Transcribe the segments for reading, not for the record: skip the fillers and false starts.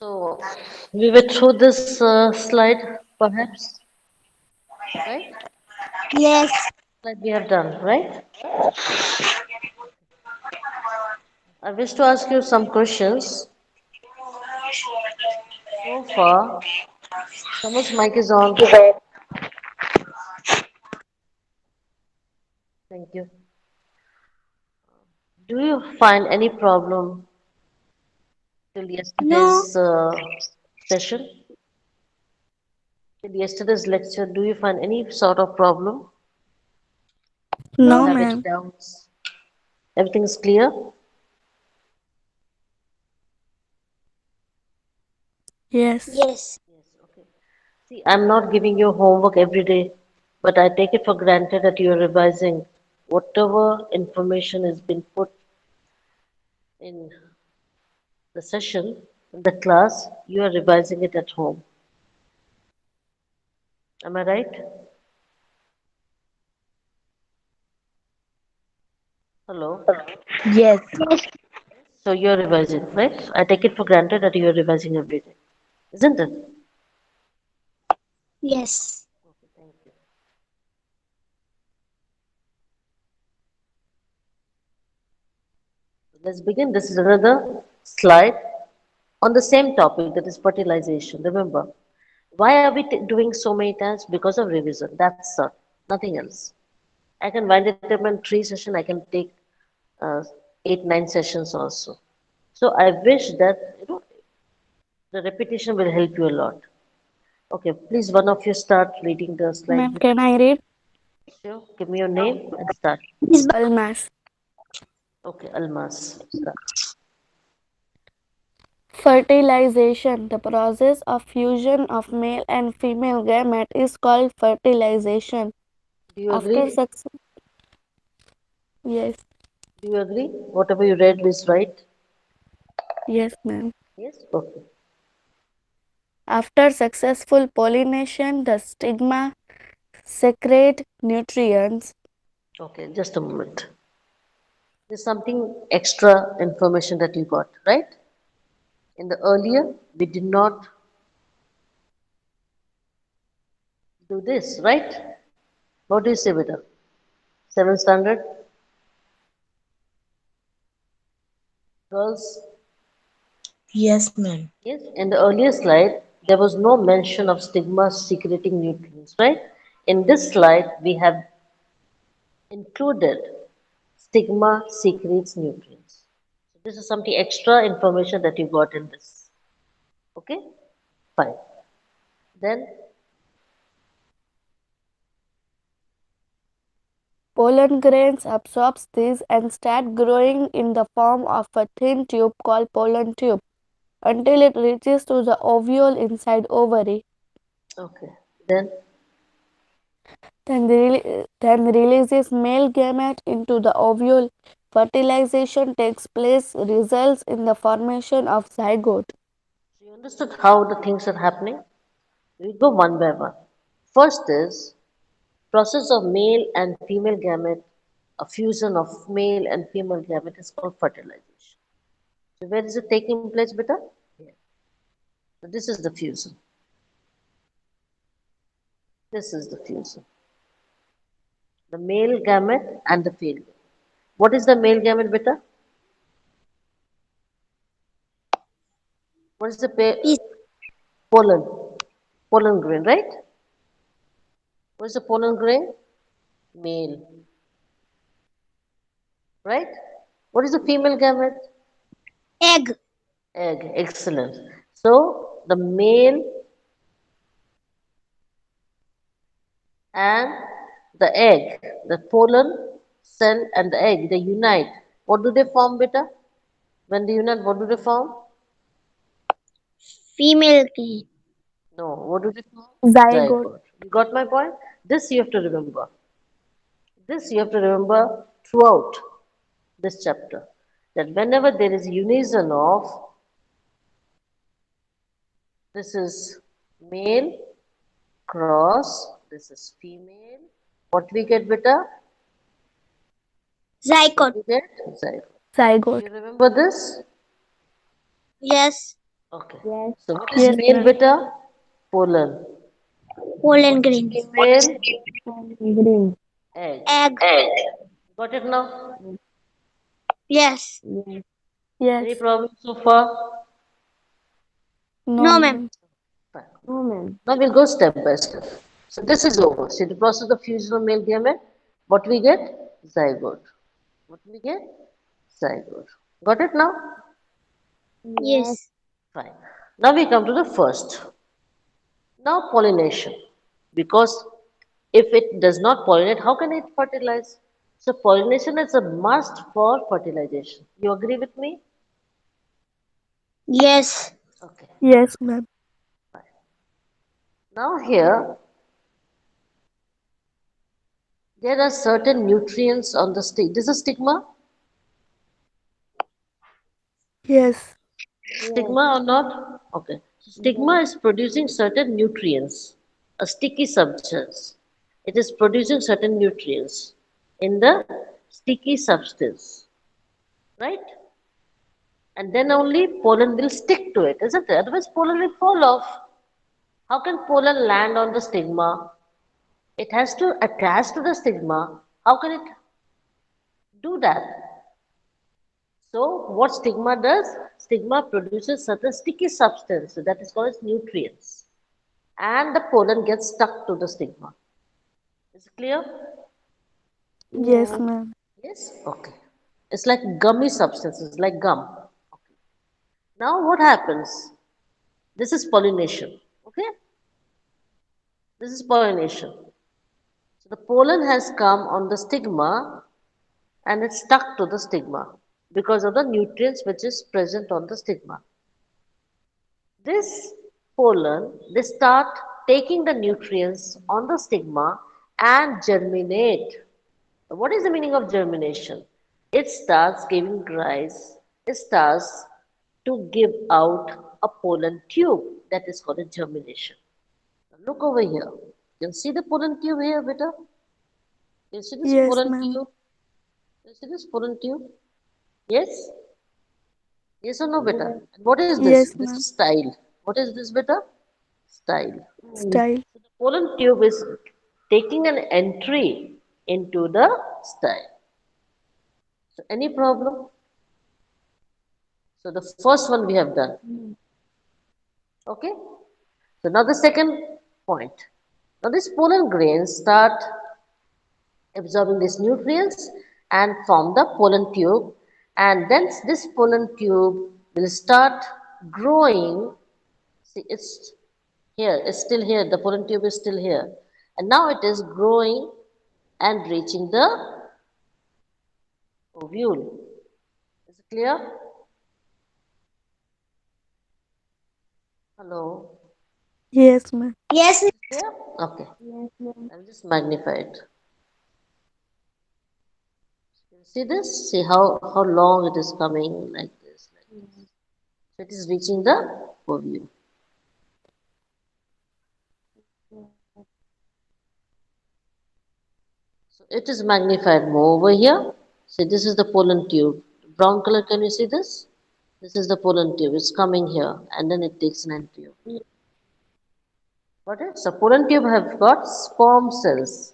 So we were through this slide, perhaps, right? Yes. Like we have done, right? I wish to ask you some questions. So far, someone's mic is on. Thank you. Do you find any problem till No. yesterday's session? Till yesterday's lecture, do you find any sort of problem? Do you No, have No, any ma'am. doubts? Everything is clear? yes. Yes. Yes, okay. See, I'm not giving you homework every day, but I take it for granted that you're revising whatever information has been put in the session, in the class, you are revising it at home. Am I right? Hello? Yes. Yes. So you're revising, right? I take it for granted that you're revising every day, isn't it? Yes. Okay, thank you. Let's begin. This is another slide on the same topic, that is fertilization. Remember, why are we doing so many times? Because of revision. That's all. Nothing else. I can wind it up in 3 sessions. I can take uh, 8, 9 sessions also. So I wish that the repetition will help you a lot. Okay, please one of you start reading the slide. Ma'am, can I read? Sure. Give me your name and start. Miss Almas. Okay, Almas. Start. Fertilization. The process of fusion of male and female gamete is called fertilization. Do you After agree? success, yes, Do you agree? Whatever you read is right? yes, ma'am. Yes? Okay. After successful pollination, the stigma secrete nutrients. Okay, just a moment. There's something extra information that you got, right? In the earlier, we did not do this, right? What do you say, Vita? Seventh standard, girls? Yes, ma'am. Yes, in the earlier slide, there was no mention of stigma secreting nutrients, right? In this slide, we have included stigma secretes nutrients. So this is something extra information that you got in this. Okay? Fine. Then, Pollen grains absorbs these and start growing in the form of a thin tube called pollen tube until it reaches to the ovule inside ovary. okay. Then, Then releases male gamete into the ovule. Fertilization takes place, results in the formation of zygote. so you understood how the things are happening? We go one by one. First is process of male and female gamete, a fusion of male and female gamete is called fertilization. So where is it taking place, beta? Here. So this is the fusion. This is the fusion. The male gamete and the female. What is the male gamete, beta? What is the Miss pollen? Pollen grain, right? What is the pollen grain? Male, right? What is the female gamete? egg. Egg. Excellent. So the male and the egg, the pollen cell and the egg, they unite. What do they form, beta? When they unite, what do they form? Female key. No, what do they form? Zygote. Zygote. You got my point? This you have to remember. This you have to remember throughout this chapter. That whenever there is unison of this is male cross, this is female, what we get, beta? What Zygote. we get? Zygote. Do Zygote. you remember this? Yes. Okay. Yes. So what is Yes, male ma'am. beta? Pollen. Pollen What is grains. female? Green. Egg. Egg. Got it now? Yes. Yes. Any Yes. problem so far? No, No, ma'am. ma'am. Fine. No, ma'am. Now we'll go step by step. So this is over. See the process of fusion of male gamete. What we get? Zygote. What we get? Zygote. Got it now? Yes. Yes. Fine. Now we come to the first. Now pollination. Because if it does not pollinate, how can it fertilize? So pollination is a must for fertilization. You agree with me? Yes. Okay. Yes, ma'am. Now here there are certain nutrients on the stick. This is stigma. Yes. Stigma or not? Okay. So stigma is producing certain nutrients, a sticky substance. It is producing certain nutrients in the sticky substance, right? And then only pollen will stick to it, isn't it? Otherwise, pollen will fall off. How can pollen land on the stigma? It has to attach to the stigma. How can it do that? So, what stigma does? Stigma produces certain sticky substance that is called as nutrients, and the pollen gets stuck to the stigma. Is it clear? Yes, ma'am. Yes? Okay. It's like gummy substances, like gum. Now, what happens? This is pollination. Okay? This is pollination. So, the pollen has come on the stigma and it's stuck to the stigma because of the nutrients which is present on the stigma. This pollen, they start taking the nutrients on the stigma and germinate. What is the meaning of germination? It starts giving rise, it starts to give out a pollen tube that is called a germination. Look over here. You can see the pollen tube here, beta. You see this Yes, pollen ma'am. tube? You see this pollen tube? Yes? Yes or no, beta? And what is this? Yes, This is ma'am. style. What is this, beta? Style. Style. So the pollen tube is taking an entry into the style. So any problem? So the first one we have done. Okay. So now the second point. Now these pollen grains start absorbing these nutrients and form the pollen tube, and then this pollen tube will start growing. See, it's here, it's still here, the pollen tube is still here, and now it is growing and reaching the ovule. Is it clear? Hello? Yes, ma'am. Yes. Clear? Okay. Yes, ma'am. I'll just magnify it. See this? See how long it is coming like this, like this. So it is reaching the ovule. So it is magnified more over here. See, this is the pollen tube. Brown color, can you see this? This is the pollen tube. It's coming here and then it takes an entry. Got it? So pollen tube have got sperm cells.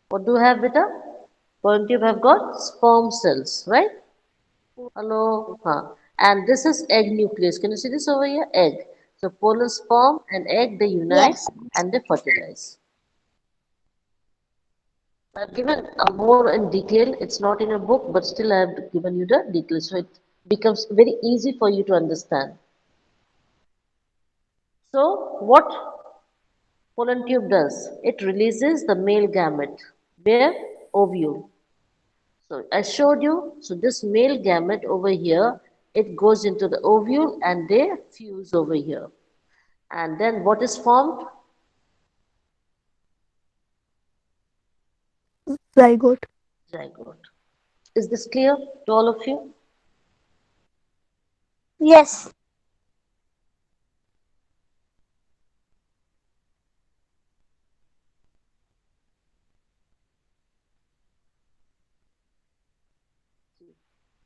What do you have, beta? Pollen tube have got sperm cells, right? Hello? Huh. And this is egg nucleus. Can you see this over here? Egg. So pollen, sperm and egg, they unite Yes. and they fertilize. I've given more in detail. It's not in a book, but still I have given you the details. So it becomes very easy for you to understand. So what pollen tube does? It releases the male gamete. Where? Ovule. So I showed you. So this male gamete over here, it goes into the ovule and they fuse over here. And then what is formed? Zygote. Zygote. Is this clear to all of you? Yes.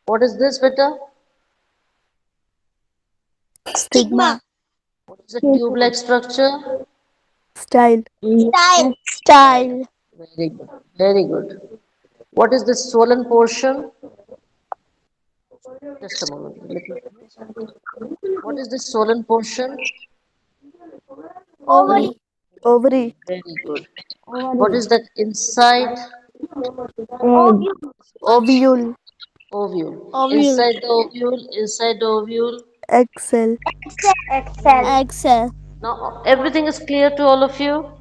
What is this, beta? Stigma. What is the tube-like structure? Style. Style. Style. Very good. Very good. What is the swollen portion? Just a moment. Let me finish. What is the swollen portion? Ovary. Ovary. Very good. What is that inside? Ovule. Much Ovule. ovule. Ovule. Inside the ovule. Egg cell. Excel. Excel. Now everything is clear to all of you?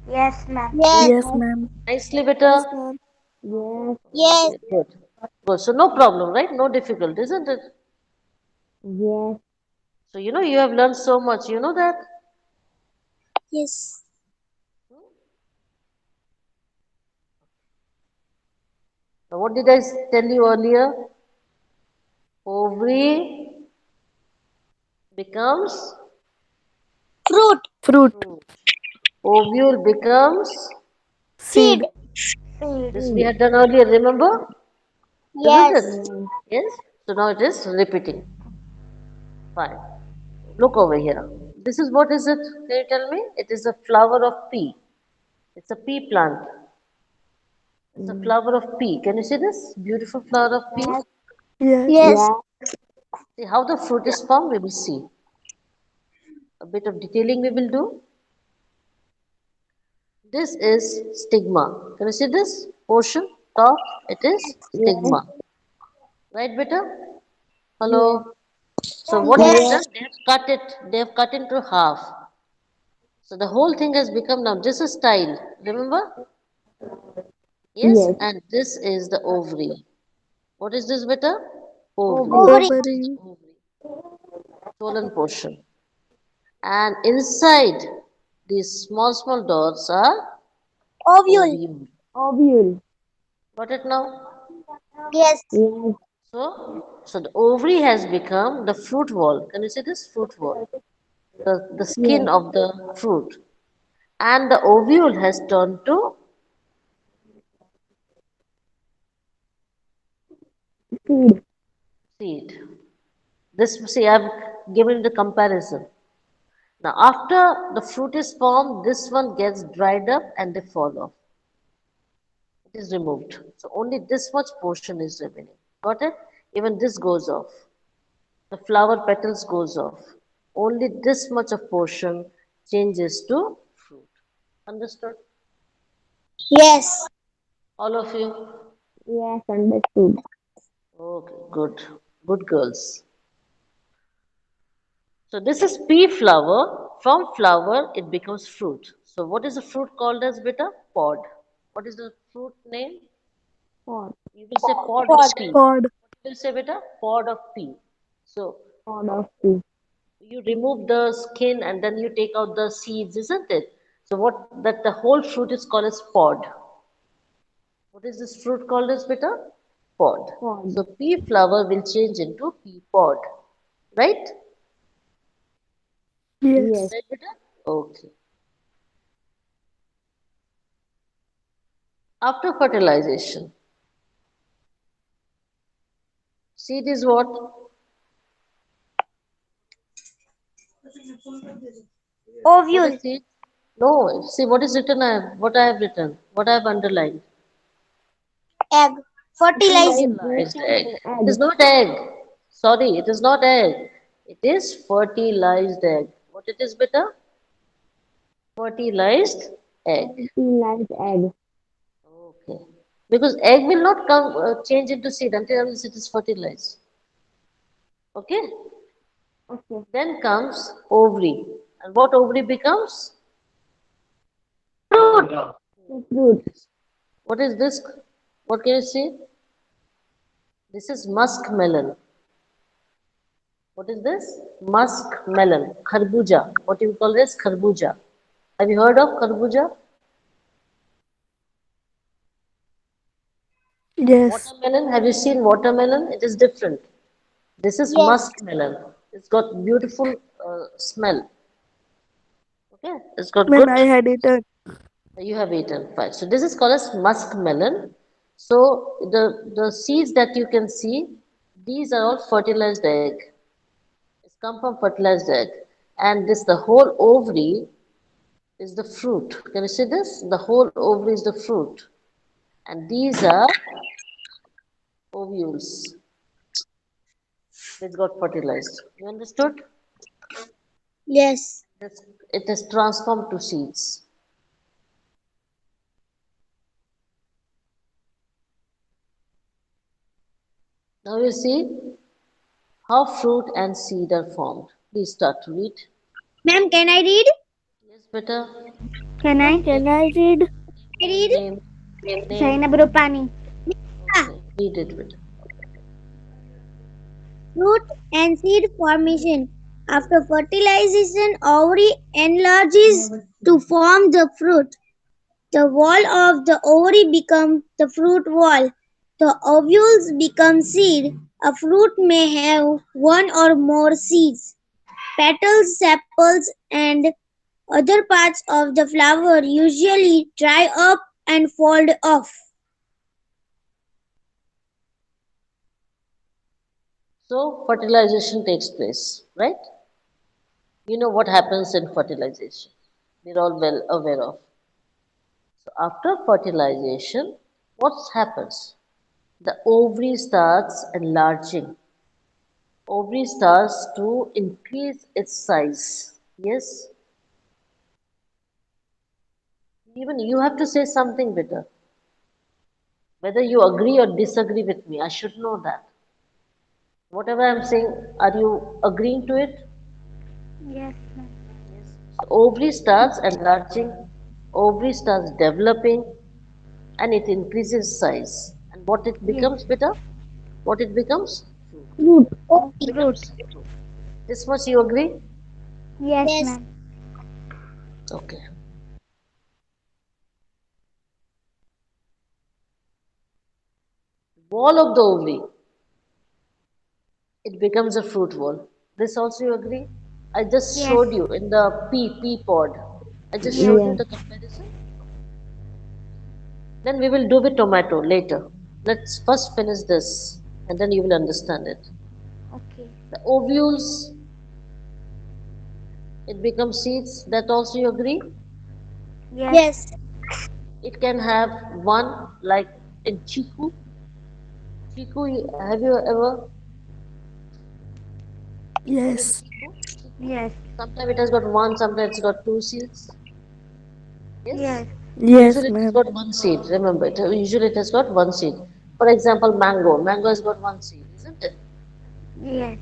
Yes, ma'am. Yes. Yes, ma'am. Nicely, beta. Ma'am. Yes. Okay, good. Good. So no problem, right? No difficulty, isn't it? So you have learned so much. You know that? Yes. Now, what did I tell you earlier? Ovary becomes Fruit. Fruit. fruit. Ovule becomes Seed. Seed. this we had done earlier, remember? Isn't Yes. it? Yes. So now it is repeating. Fine. Look over here. This is what is it? Can you tell me? It is a flower of pea. It's a pea plant. It's a flower of pea. Can you see this? Beautiful flower of pea. Yes. Yes. See how the fruit is formed, we will see. A bit of detailing we will do. This is stigma. Can you see this portion? Top, it is stigma. Right, beta? Hello? So what they have Yes. done? They have cut it. They have cut into half. So the whole thing has become now this is style. Remember? Yes. And this is the ovary. What is this, beta? Ovary. Ovary. Ovary. Ovary. Swollen portion. And inside these small dots are Ovule. ovule. Got it now? Yes. So the ovary has become the fruit wall. Can you see this fruit wall? The skin of the fruit. And the ovule has turned to seed. This, see, I've given the comparison. Now, after the fruit is formed, this one gets dried up and they fall off. It is removed. So only this much portion is remaining. Got it? Even this goes off. The flower petals goes off. Only this much of portion changes to fruit. Understood? Yes. All of you? Yes, understood. Okay, good. Good girls. So this is pea flower. From flower, it becomes fruit. So what is the fruit called as, beta? Pod. What is the fruit name? Pod. You will say pod of Pod. pea. Pod. What you will say, beta? Pod of pea. So Pod of tea. you remove the skin and then you take out the seeds, isn't it? So what that the whole fruit is called as pod. What is this fruit called as, beta? Pod. Pod. So pea flower will change into pea pod. Right? Yes. Right, beta? Okay. After fertilization, seed is what? What Ovule. is seed? No, see what is written. What I have written. What I have underlined. Egg. Fertilizer. Fertilized egg. It is not egg. Sorry, it is not egg. It is fertilized egg. What it is, beta? Fertilized egg. Fertilized egg. Okay. Because egg will not come change into seed until it is fertilized. Okay. Okay. Then comes ovary. And what ovary becomes? Fruit. What is this? What can you see? This is musk melon. What is this? Musk melon. Kharbuja. What you call this? Kharbuja. Have you heard of kharbuja? Yes. Watermelon. Have you seen watermelon? It is different. This is Yes. musk melon. It's got beautiful smell. Okay. It's got Ma'am, good. I had eaten. You have eaten. Fine. So this is called as musk melon. So the seeds that you can see, these are all fertilized egg. It's come from fertilized egg. And this, the whole ovary is the fruit. Can you see this? The whole ovary is the fruit. And these are ovules which got fertilized. You understood? Yes. That's, it is transformed to seeds. Now you see how fruit and seed are formed. Please start to read. Ma'am, can I read? Yes, better. Can I? Can I read? Name, name, name. Zainab Rupani. Okay, read it, better. Fruit and seed formation. After fertilization, ovary enlarges to form the fruit. The wall of the ovary becomes the fruit wall. The ovules become seed. A fruit may have one or more seeds. Petals, sepals, and other parts of the flower usually dry up and fold off. So, fertilization takes place, right? You know what happens in fertilization. We're all well aware of. So, after fertilization, what happens? The ovary starts enlarging. Ovary starts to increase its size. Yes? Even you have to say something better. Whether you agree or disagree with me, I should know that. Whatever I'm saying, are you agreeing to it? Yes. So ovary starts enlarging, ovary starts developing, and it increases size. And what it becomes, better? What it becomes? Fruit. Becomes fruit. This much you agree? Yes, ma'am. Okay. Wall of the ovary, it becomes a fruit wall. This also you agree? I just showed you in the pea pod. I just showed you the comparison. Then we will do with tomato later. Let's first finish this and then you will understand it. Okay. The ovules, it becomes seeds. That also you agree? Yes. It can have one like in chiku. Chiku, have you ever eaten Yes. chiku? Yes. Sometimes it has got one, sometimes it's got two seeds. Yes? Yes, Usually it has ma'am. got one seed. Remember, usually it has got one seed. For example, mango. Mango has got one seed, isn't it? Yes.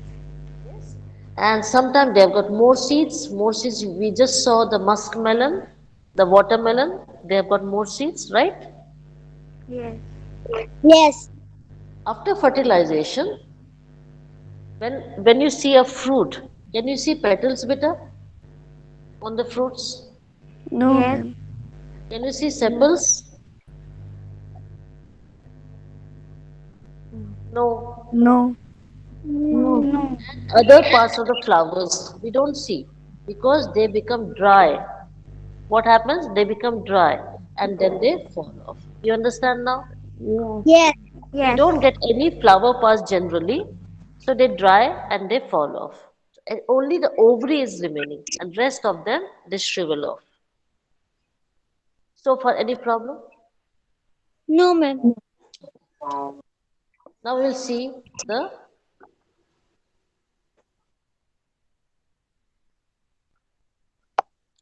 And sometimes they have got more seeds. More seeds. We just saw the muskmelon, the watermelon. They have got more seeds, right? Yes. Yes. After fertilization, when you see a fruit, can you see petals, beta, on the fruits? No, Yes. ma'am. Can you see sepals? No. No. No. Other parts of the flowers we don't see because they become dry. What happens? They become dry and then they fall off. You understand now? Yes. We Yes. don't get any flower parts generally, so they dry and they fall off. And only the ovary is remaining, and rest of them they shrivel off. So far, any problem? No, ma'am. Now we'll see the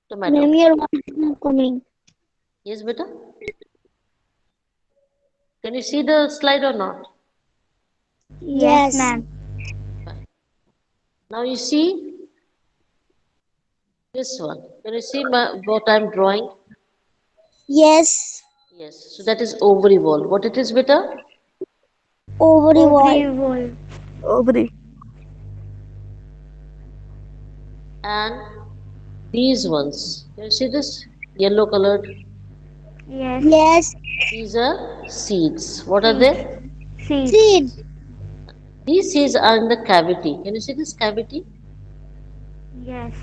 tomato. Ma'am, your voice is not coming. Yes, beta. Can you see the slide or not? Yes, ma'am. Fine. Now you see this one. Can you see what I'm drawing? Yes. Yes. So that is ovary wall. What it is, beta? Ovary wall. Ovary. And these ones. Can you see this? Yellow colored. Yes. Yes. These are seeds. What are they? Seed. These seeds are in the cavity. Can you see this cavity? Yes.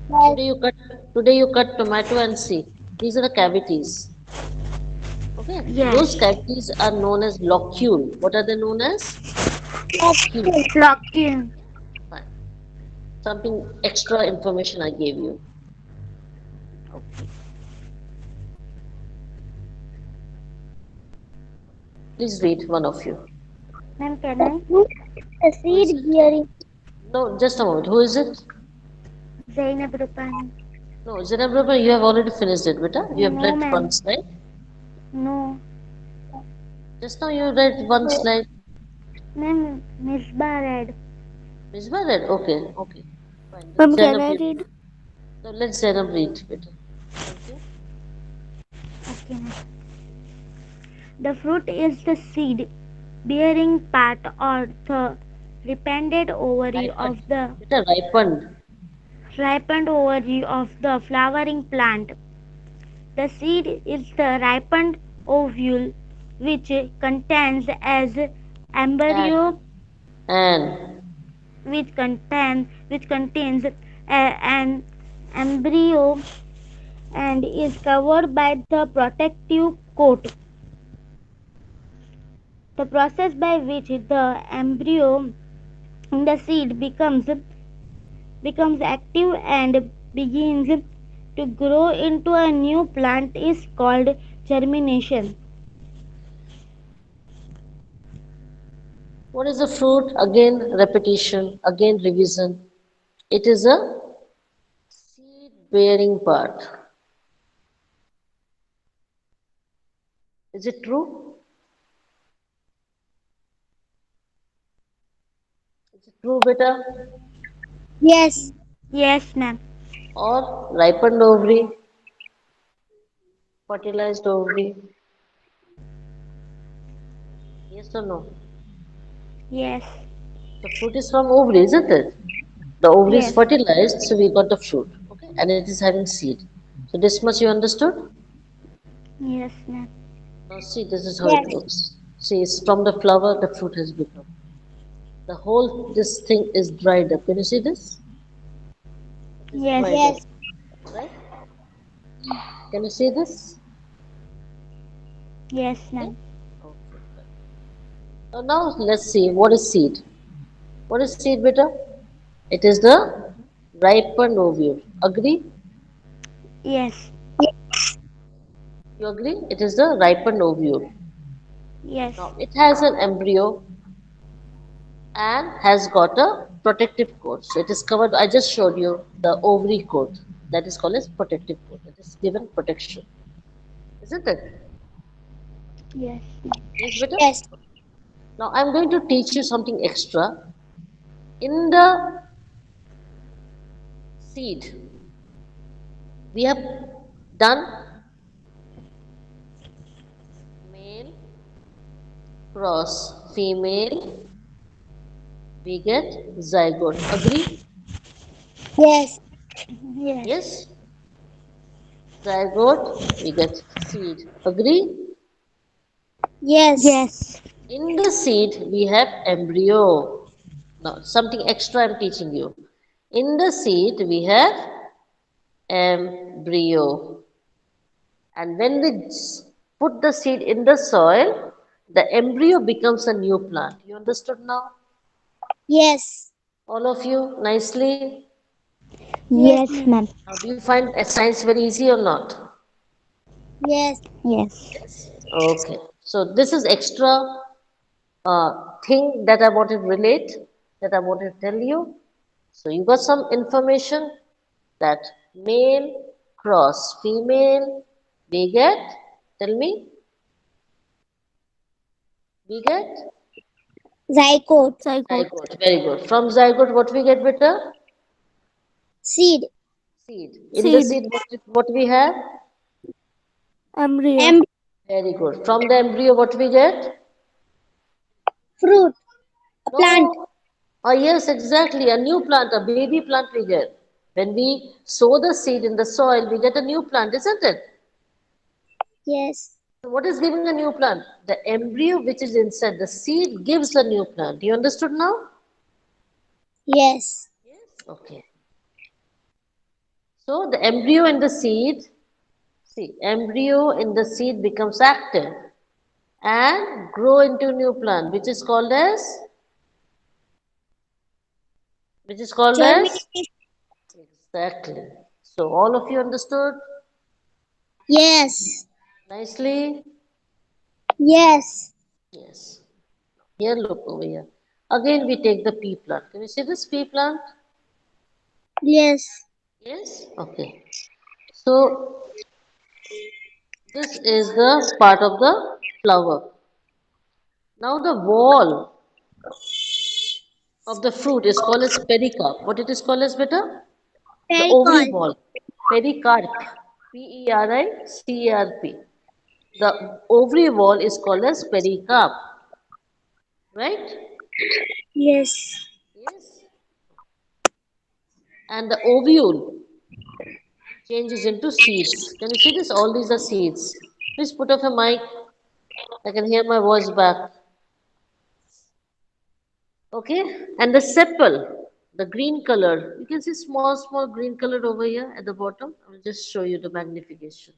Today you cut today you cut tomato and see. These are the cavities. Okay. Those cavities are known as locule. What are they known as? Locule. Flocking. Fine. Something extra information I gave you. Please read, one of you. Ma'am, can I? The Who is seed it? bearing No, just a moment. Who is it? Zainab Rupani. No, Zainab Rabba, you have already finished it, beta. You have No, read one ma'am. slide. No. Just now you read one slide. Ma'am, Misbah read. Misbah read? Okay, okay. Fine. Then Ma'am, can Zainab, I you read. read? No, let Zainab read, beta. Thank you. Okay, ma'am. The fruit is the seed bearing part or the ripened ovary Ripened. of the Beta, ripened. flowering plant. The seed is the ripened ovule which contains as And, embryo and. which contains an embryo and is covered by the protective coat. The process by which the embryo in the seed becomes active and begins to grow into a new plant is called germination. What is a fruit? Again, repetition, again, revision. It is a seed bearing part. Is it true? Is it true, beta? Yes. Yes, ma'am. Or ripened ovary, fertilized ovary? Yes or no? Yes. The fruit is from ovary, isn't it? The ovary is Yes. fertilized, so we got the fruit. Okay, and it is having seed. So this much you understood? Yes, ma'am. Now see, this is how it Yes. looks. See, it's from the flower the fruit has become. The whole this thing is dried up. Can you see this? It is Yes. dried up, right? Can you see this? Yes, Okay. ma'am. Okay. Now let's see what is seed. What is seed, beta? It is the ripened ovule. Agree? Yes. You agree? It is the ripened ovule. Yes. Now it has an embryo and has got a protective coat. So it is covered. I just showed you the ovary coat. That is called as protective coat. It is given protection, isn't it? Yes. Yes, beta. Yes. Now I'm going to teach you something extra. In the seed, we have done male cross female. We get zygote. Agree? Yes. Yes. Yes. Zygote. We get seed. Agree? Yes. Yes. In the seed, we have embryo. Now, something extra I'm teaching you. In the seed, we have embryo. And when we put the seed in the soil, the embryo becomes a new plant. You understood now? Yes. All of you, nicely? Yes, ma'am. Now, do you find science very easy or not? Yes. Yes. Yes. Okay. So, this is extra thing that I want to relate, that I want to tell you. So you got some information that male cross female, we get, tell me, we get Zygote. Zygote. zygote. Very good. From zygote, what we get better? Seed. Seed. In the Seed. seed, what we have? Embryo. Em- Very good. From the embryo, what we get? fruit. A plant. No. Ah, yes, exactly. A new plant, a baby plant we get. When we sow the seed in the soil, we get a new plant, isn't it? Yes. So what is giving a new plant? The embryo which is inside the seed gives a new plant. You understood now? Yes. Okay. So the embryo in the seed, see, embryo in the seed becomes active and grow into new plant, which is called as which is called as? Germination. Exactly. So all of you understood Yes. nicely? Yes. Yes. Here, look over here. Again, we take the pea plant. Can you see this pea plant? Yes. Yes? Okay. So this is the part of the flower. Now the wall of the fruit is called as pericarp. What it is called as, beta? The ovary Pericol. wall. Pericarp. Pericarp. The ovary wall is called as pericarp. Right? Yes. Yes. And the ovule changes into seeds. Can you see this? All these are seeds. Please put off a mic. I can hear my voice back. Okay? And the sepal, the green color, you can see small, small green color over here at the bottom. I will just show you the magnification.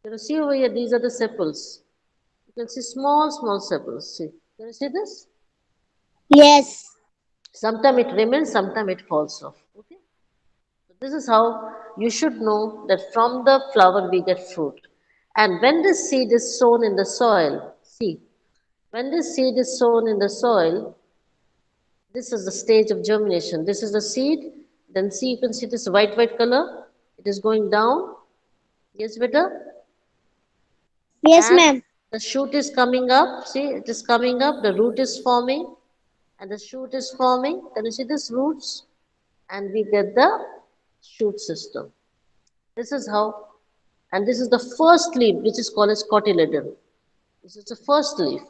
Can you see over here? These are the sepals. You can see small, small sepals. See? Can you see this? Yes. Sometimes it remains, sometimes it falls off. Okay? So this is how you should know that from the flower we get fruit. And when this seed is sown in the soil, see, when this seed is sown in the soil, this is the stage of germination. This is the seed. Then see, you can see this white color. It is going down. Yes, beta. Yes, And ma'am. the shoot is coming up. See, it is coming up. The root is forming, and the shoot is forming. Can you see this roots? And we get the shoot system. This is how. And this is the first leaf, which is called as cotyledon. This is the first leaf.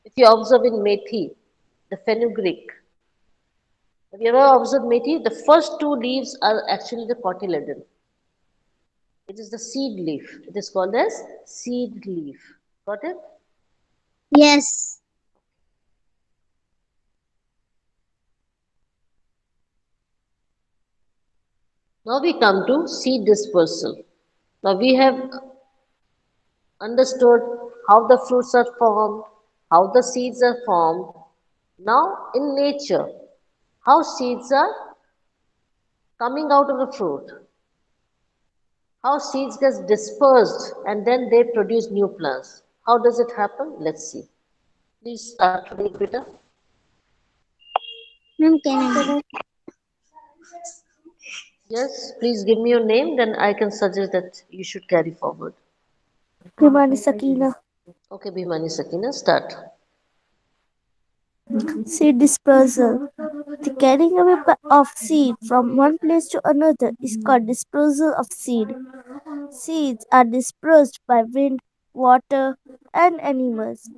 If you observe in methi, the fenugreek, have you ever observed methi? The first two leaves are actually the cotyledon. It is the seed leaf. It is called as seed leaf. Got it? Yes. Now we come to seed dispersal. Now we have understood how the fruits are formed, how the seeds are formed. Now in nature, how seeds are coming out of the fruit, how seeds get dispersed and then they produce new plants. How does it happen? Let's see. Please start to read, Peter. Ma'am, can Can I? I? Yes, please give me your name, then I can suggest that you should carry forward. Himani Sakina. Okay, Bhimani Sakina, start. Seed dispersal. The carrying away of seed from one place to another is called dispersal of seed. Seeds are dispersed by wind, water, and animals.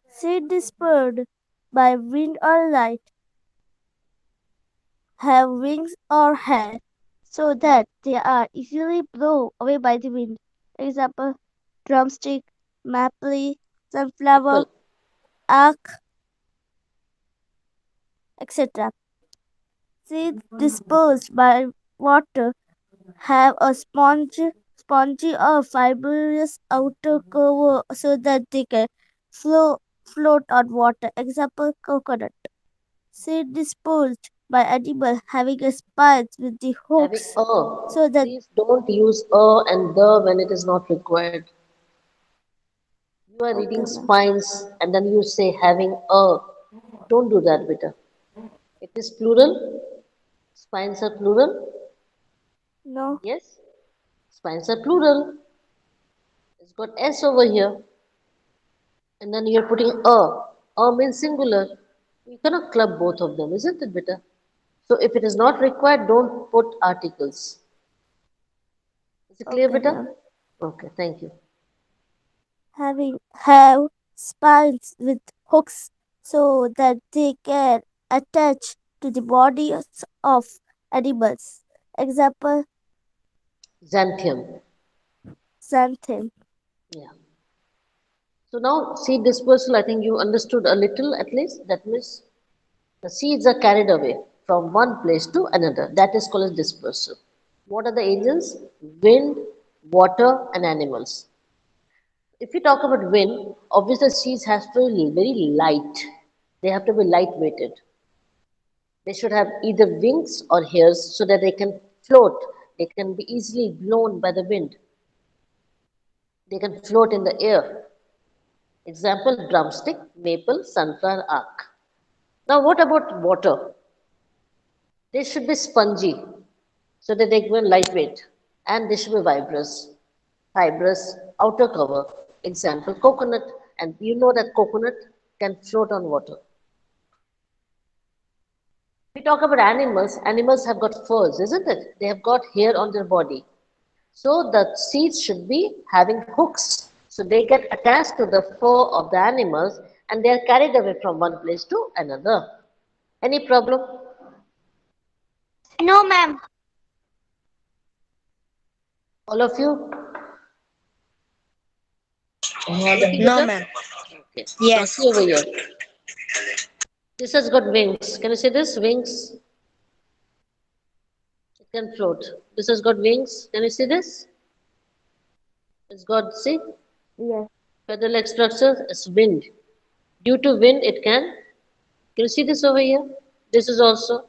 Seed dispersed by wind or light have wings or hair so that they are easily blown away by the wind. Example: drumstick, maple, sunflower, Maple. arc, etc. Seeds dispersed by water have a spongy or fibrous outer cover so that they can float on water. Example: coconut. Seed dispersed by animal having a spines with the Having hooks a. so that Please don't use a and the when it is not required. You are reading okay ma'am. spines and then you say having a. Don't do that, beta. It is plural. Spines are plural. No, Yes. Spines are plural. It's got S over here. And then you're putting a. A means singular. You cannot club both of them, isn't it, beta? So if it is not required, don't put articles. Is it clear, okay beta? ma'am. Okay, thank you. Having have spines with hooks so that they can attach to the bodies of animals. Example: Xanthium. xanthan. Yeah. So now seed dispersal, I think you understood a little at least. That means the seeds are carried away from one place to another. That is called as dispersal. What are the agents? Wind, water, and animals. If you talk about wind, obviously seeds have to be very light. They have to be light weighted. They should have either wings or hairs so that they can float. They can be easily blown by the wind. They can float in the air. Example, drumstick, maple, sunflower, arc. Now, what about water? They should be spongy so that they can be lightweight and they should be fibrous outer cover. Example, coconut. And you know that coconut can float on water. We talk about animals. Animals have got furs, isn't it? They have got hair on their body. So the seeds should be having hooks. So they get attached to the fur of the animals and they are carried away from one place to another. Any problem? No, ma'am. All of you? Looking No, it up? ma'am. Okay. Now Yes. see over here. This has got wings. Can you see this? Wings. It can float. This has got wings. Can you see this? It's got, see, Yes. feather-like structure. It's wind. Due to wind, it can you see this over here? This is also,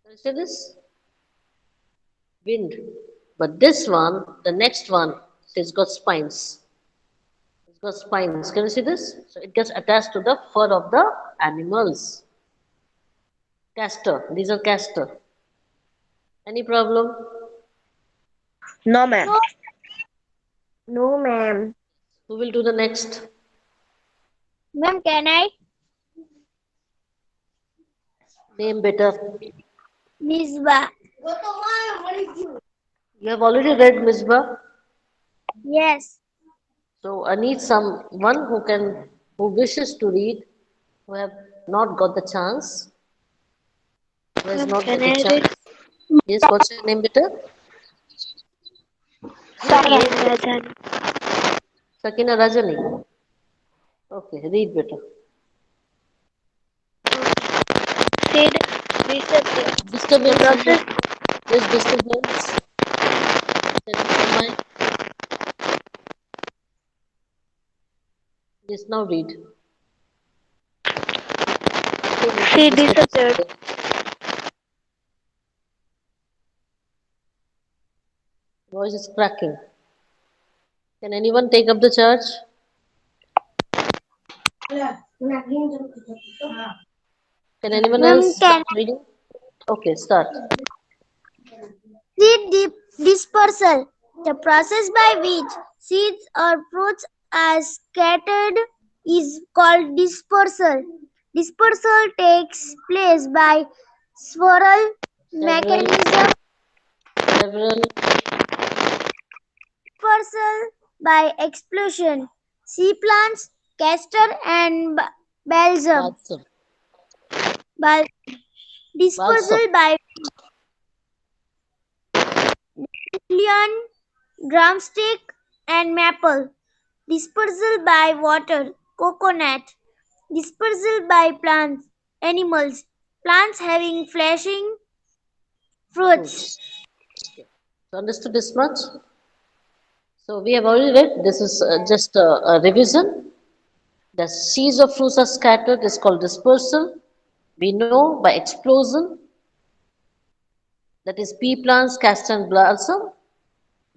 can you see this? Wind. But this one, the next one, it's got spines. It's got spines. Can you see this? So it gets attached to the fur of the animals. Castor. These are castor. Any problem? No, ma'am. No, No, ma'am. Who will do the next? ma'am, can I? Name better. Misbah. You have already read Misbah. Yes. So I need someone who wishes to read, who have not got the chance, who has Ma'am, not can got the I read? chance. Yes, what's your name, better? Sakina Rajani. Sakina Rajani. Okay, read better. Seed disappear. Disturbance in Process. the there's disturbance. Then am I? Yes, now read. Okay, Seed disturbance. disappeared. Voice is cracking. Can anyone take up the charge? Can anyone Ma'am, else can start reading? Okay, start. dispersal, the process by which seeds or fruits are scattered, is called dispersal. Dispersal takes place by swirl Several, mechanism, several. dispersal by explosion. Sea plants, castor and balsam. Balsam. Bal- Balsam. dispersal by lion, drumstick and maple. Dispersal by water, coconut. Dispersal by plants, animals. Plants having flashing fruits. Fruits. Okay. So understood this much? So we have already read. This is just a revision. The seeds of fruits are scattered is called dispersal. We know by explosion, that is pea plants, castor and blossom,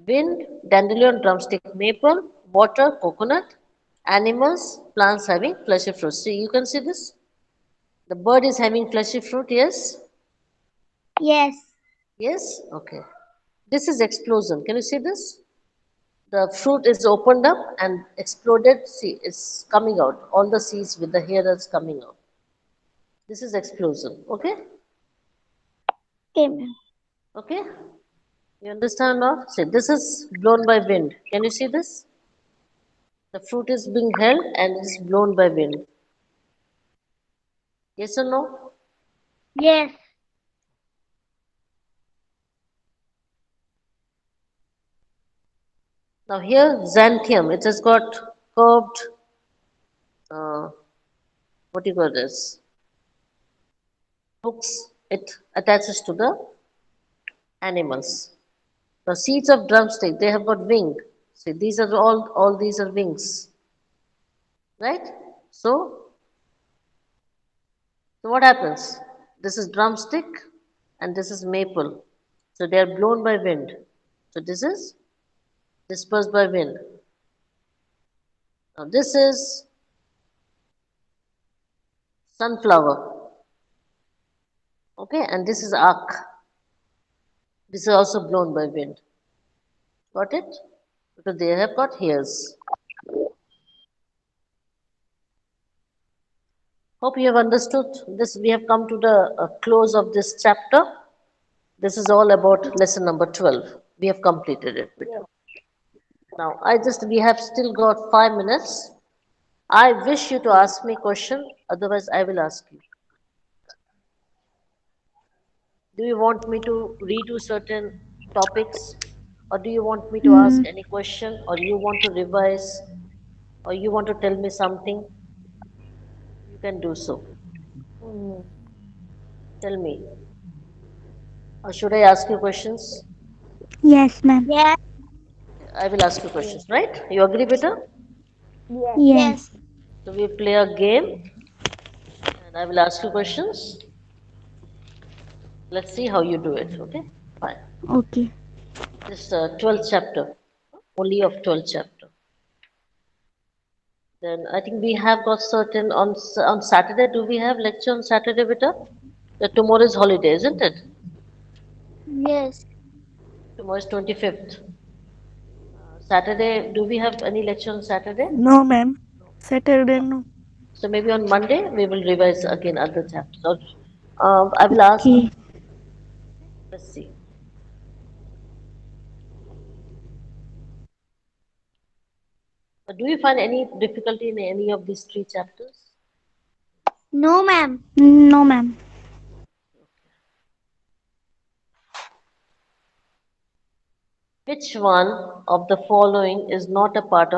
wind, dandelion, drumstick, maple, water, coconut, animals, plants having fleshy fruit. See, you can see this. The bird is having fleshy fruit, yes? Yes. Yes? Okay. This is explosion. Can you see this? The fruit is opened up and exploded. See, it's coming out. All the seeds with the hair is coming out. This is explosion. Okay? Okay, ma'am. Okay? You understand now? See, this is blown by wind. Can you see this? The fruit is being held and is blown by wind. Yes or no? Yes. Now here, xanthium, it has got curved, uh, what do you call this? Hooks. It attaches to the animals. The seeds of drumstick, they have got wing. See, these are all these are wings. Right? So, So what happens? This is drumstick and this is maple. So they are blown by wind. So this is dispersed by wind. Now this is sunflower. Okay, and this is arc. This is also blown by wind. Got it? Because they have got hairs. Hope you have understood this. We have come to the close of this chapter. This is all about lesson number 12. We have completed it. Now, we have still got 5 minutes. I wish you to ask me a question, otherwise I will ask you. Do you want me to redo certain topics, or do you want me to ask any question, or you want to revise, or you want to tell me something? You can do so. Tell me. Or should I ask you questions? Yes, ma'am. Yes. I will ask you questions, right? You agree, beta? Yes. So we play a game, and I will ask you questions. Let's see how you do it, okay? Fine. Okay. This 12th chapter, only of 12th chapter. Then I think we have got certain on Saturday. Do we have lecture on Saturday, beta? Tomorrow is holiday, isn't it? Yes. Tomorrow is 25th. Saturday, do we have any lecture on Saturday? No, ma'am. Saturday, no. So maybe on Monday we will revise again other chapters. Or, I will ask. Okay. Let's see. Do you find any difficulty in any of these three chapters? No, ma'am. No, ma'am. Which one of the following is not a part of